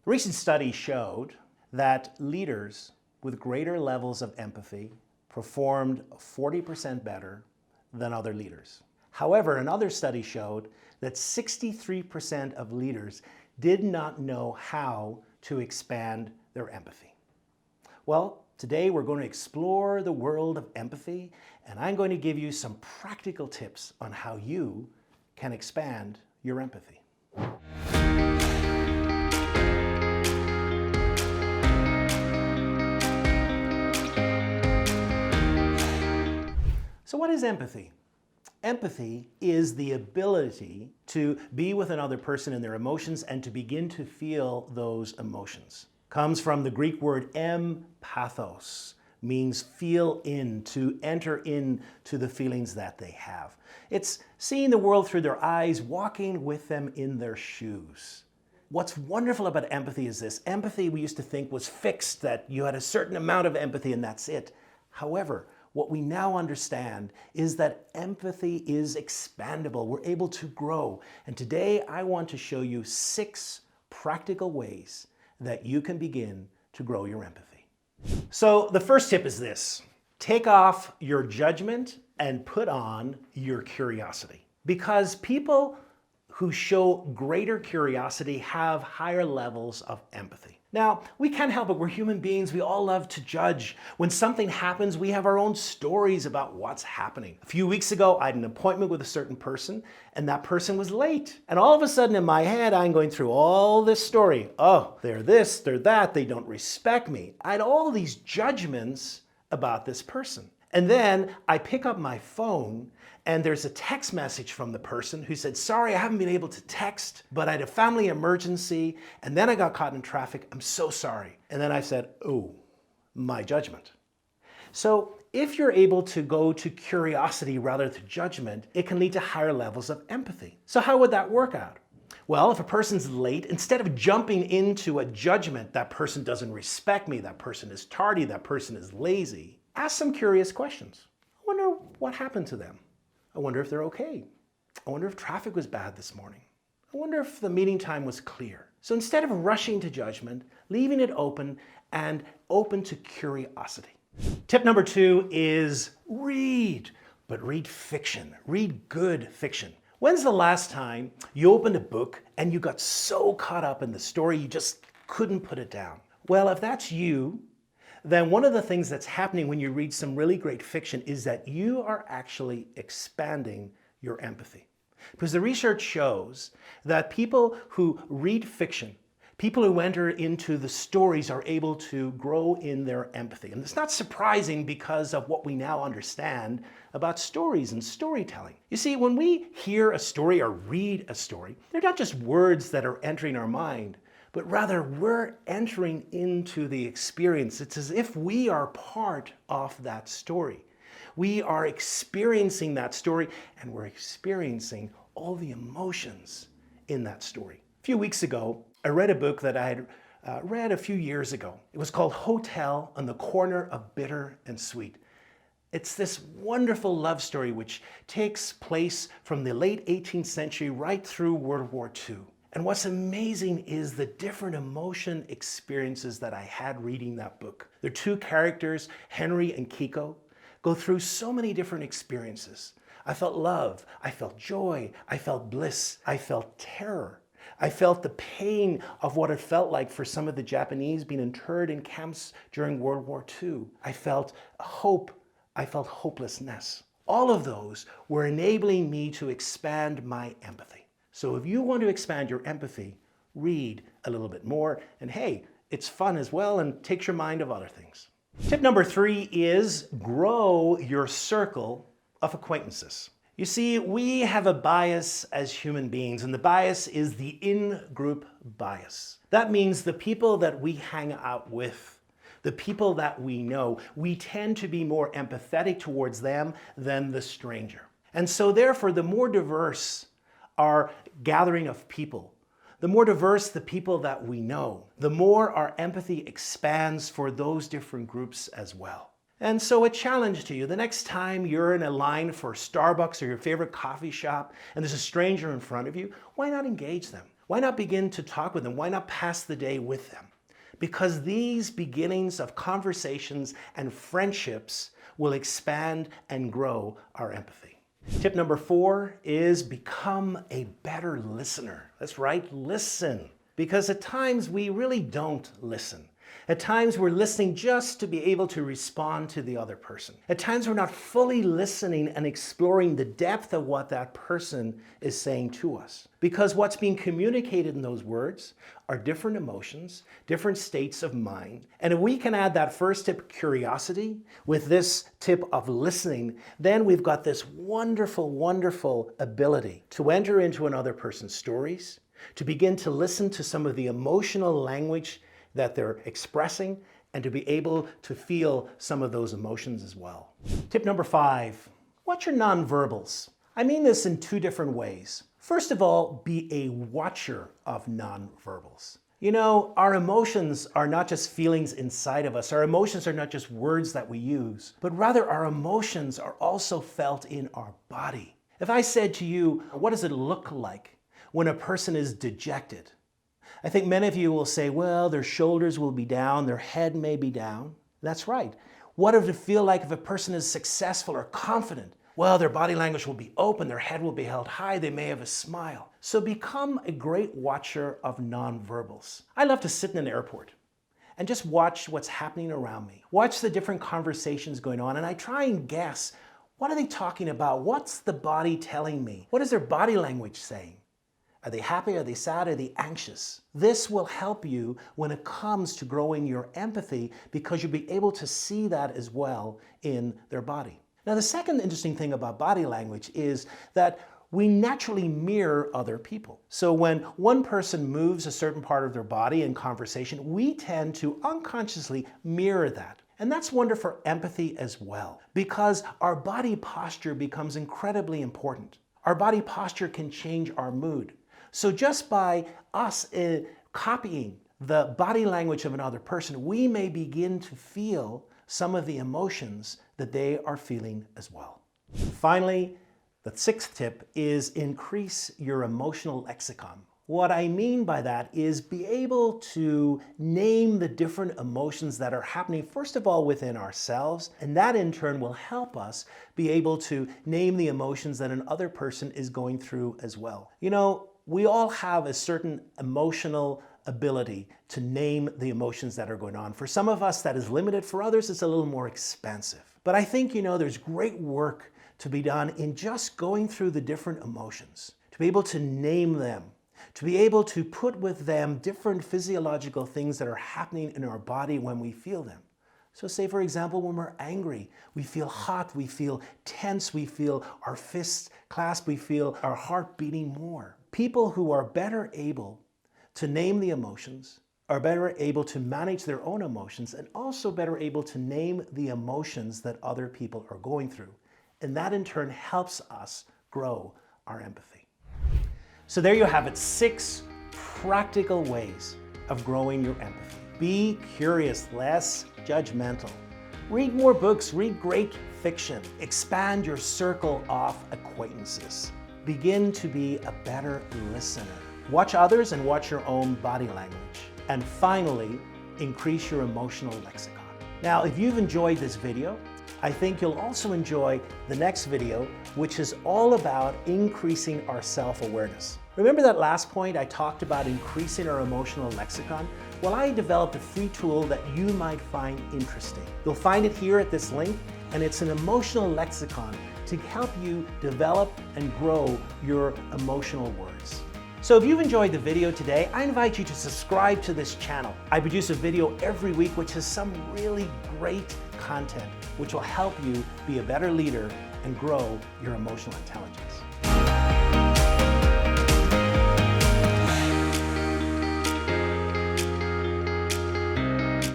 A recent study showed that leaders with greater levels of empathy performed 40% better than other leaders. However, another study showed that 63% of leaders did not know how to expand their empathy. Well, today we're going to explore the world of empathy, and I'm going to give you some practical tips on how you can expand your empathy. So what is empathy? Empathy is the ability to be with another person in their emotions and to begin to feel those emotions. Comes from the Greek word empathos, means feel in, to enter into the feelings that they have. It's seeing the world through their eyes, walking with them in their shoes. What's wonderful about empathy is this. Empathy, we used to think, was fixed, that you had a certain amount of empathy and that's it. However, what we now understand is that empathy is expandable. We're able to grow. And today I want to show you 6 practical ways that you can begin to grow your empathy. So the first tip is this: take off your judgment and put on your curiosity. Because people who show greater curiosity have higher levels of empathy. Now, we can't help it. We're human beings. We all love to judge. When something happens, we have our own stories about what's happening. A few weeks ago, I had an appointment with a certain person, and that person was late. And all of a sudden in my head, I'm going through all this story. Oh, they're this, they're that, they don't respect me. I had all these judgments about this person. And then I pick up my phone and there's a text message from the person who said, sorry, I haven't been able to text, but I had a family emergency and then I got caught in traffic. I'm so sorry. And then I said, oh, my judgment. So if you're able to go to curiosity rather than judgment, it can lead to higher levels of empathy. So how would that work out? Well, if a person's late, instead of jumping into a judgment, that person doesn't respect me, that person is tardy, that person is lazy, ask some curious questions. I wonder what happened to them. I wonder if they're okay. I wonder if traffic was bad this morning. I wonder if the meeting time was clear. So instead of rushing to judgment, leaving it open and open to curiosity. Tip number 2 is read, but read fiction. Read good fiction. When's the last time you opened a book and you got so caught up in the story you just couldn't put it down? Well, if that's you, then one of the things that's happening when you read some really great fiction is that you are actually expanding your empathy. Because the research shows that people who read fiction, people who enter into the stories, are able to grow in their empathy. And it's not surprising because of what we now understand about stories and storytelling. You see, when we hear a story or read a story, they're not just words that are entering our mind, but rather we're entering into the experience. It's as if we are part of that story. We are experiencing that story and we're experiencing all the emotions in that story. A few weeks ago, I read a book that I had read a few years ago. It was called Hotel on the Corner of Bitter and Sweet. It's this wonderful love story which takes place from the late 18th century right through World War II. And what's amazing is the different emotion experiences that I had reading that book. The 2 characters, Henry and Kiko, go through so many different experiences. I felt love, I felt joy, I felt bliss, I felt terror. I felt the pain of what it felt like for some of the Japanese being interned in camps during World War II. I felt hope, I felt hopelessness. All of those were enabling me to expand my empathy. So if you want to expand your empathy, read a little bit more, and hey, it's fun as well and takes your mind off other things. Tip number 3 is grow your circle of acquaintances. You see, we have a bias as human beings, and the bias is the in-group bias. That means the people that we hang out with, the people that we know, we tend to be more empathetic towards them than the stranger. And so therefore, the more diverse our gathering of people, the more diverse the people that we know, the more our empathy expands for those different groups as well. And so a challenge to you, the next time you're in a line for Starbucks or your favorite coffee shop and there's a stranger in front of you, why not engage them? Why not begin to talk with them? Why not pass the day with them? Because these beginnings of conversations and friendships will expand and grow our empathy. Tip number 4 is become a better listener. That's right, listen. Because at times we really don't listen. At times we're listening just to be able to respond to the other person. At times we're not fully listening and exploring the depth of what that person is saying to us. Because what's being communicated in those words are different emotions, different states of mind. And if we can add that first tip, curiosity, with this tip of listening, then we've got this wonderful, wonderful ability to enter into another person's stories, to begin to listen to some of the emotional language that they're expressing, and to be able to feel some of those emotions as well. Tip number 5, watch your nonverbals. I mean this in 2 different ways. First of all, be a watcher of nonverbals. You know, our emotions are not just feelings inside of us. Our emotions are not just words that we use, but rather our emotions are also felt in our body. If I said to you, what does it look like when a person is dejected? I think many of you will say, well, their shoulders will be down, their head may be down. That's right. What does it feel like if a person is successful or confident? Well, their body language will be open, their head will be held high, they may have a smile. So become a great watcher of nonverbals. I love to sit in an airport and just watch what's happening around me. Watch the different conversations going on, and I try and guess, what are they talking about? What's the body telling me? What is their body language saying? Are they happy? Are they sad? Are they anxious? This will help you when it comes to growing your empathy, because you'll be able to see that as well in their body. Now, the second interesting thing about body language is that we naturally mirror other people. So when one person moves a certain part of their body in conversation, we tend to unconsciously mirror that. And that's wonderful for empathy as well, because our body posture becomes incredibly important. Our body posture can change our mood. So just by us copying the body language of another person, we may begin to feel some of the emotions that they are feeling as well. Finally, the 6th tip is increase your emotional lexicon. What I mean by that is be able to name the different emotions that are happening, first of all, within ourselves, and that in turn will help us be able to name the emotions that another person is going through as well. You know, we all have a certain emotional ability to name the emotions that are going on. For some of us, that is limited. For others, it's a little more expansive. But I think, you know, there's great work to be done in just going through the different emotions, to be able to name them, to be able to put with them different physiological things that are happening in our body when we feel them. So say, for example, when we're angry, we feel hot, we feel tense, we feel our fists clasped, we feel our heart beating more. People who are better able to name the emotions are better able to manage their own emotions, and also better able to name the emotions that other people are going through. And that in turn helps us grow our empathy. So there you have it, 6 practical ways of growing your empathy. Be curious, less judgmental. Read more books, read great fiction. Expand your circle of acquaintances. Begin to be a better listener. Watch others and watch your own body language. And finally, increase your emotional lexicon. Now, if you've enjoyed this video, I think you'll also enjoy the next video, which is all about increasing our self-awareness. Remember that last point I talked about increasing our emotional lexicon? Well, I developed a free tool that you might find interesting. You'll find it here at this link, and it's an emotional lexicon to help you develop and grow your emotional words. So if you've enjoyed the video today, I invite you to subscribe to this channel. I produce a video every week which has some really great content which will help you be a better leader and grow your emotional intelligence.